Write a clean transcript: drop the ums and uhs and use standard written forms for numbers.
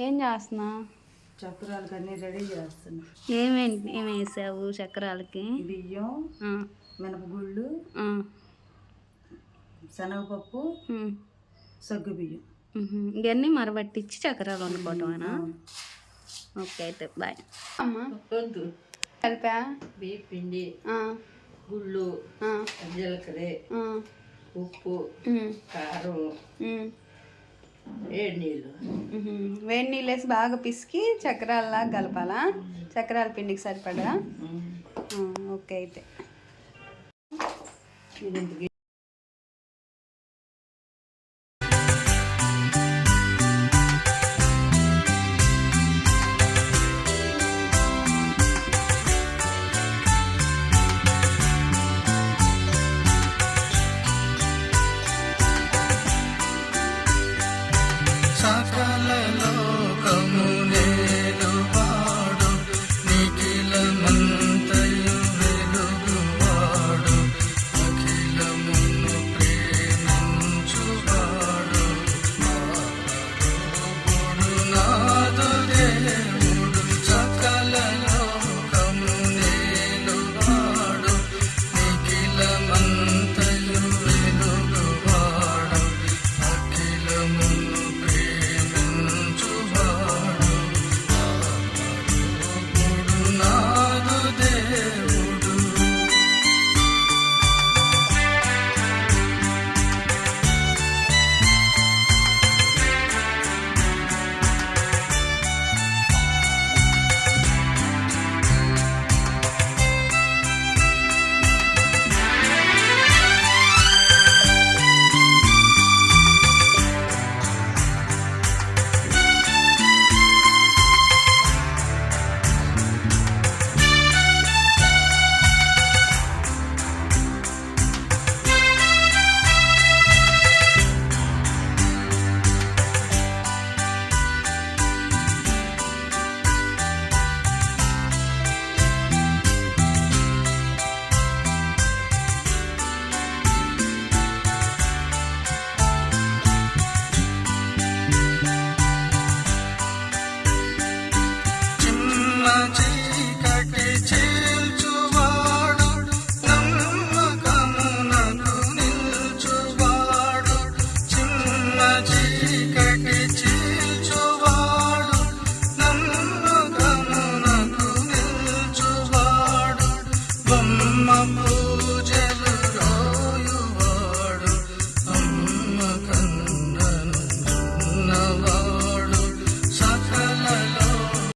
ఏం చేస్తున్నా? చక్రాలకి అన్నీ రెడీ చేస్తున్నా. ఏమేమి వేసావు చక్రాలకి? బియ్యం, మినపగుళ్ళు, శనగపప్పు, సగ్గు బియ్యం. ఇవన్నీ మరబట్టించి చక్రాలు వండుకోవటమేనా? ఓకే అయితే బాయ్. అమ్మా వద్దు కలిపా బియ్య పిండి, గుళ్ళు, జీలకర్ర, ఉప్పు, కారం, వేడి నీళ్ళు. వేడి నీళ్ళు వేసి బాగా పిసికి చక్రాలలా కలపాలా? చక్రాల పిండికి సరిపడా? ఓకే అయితే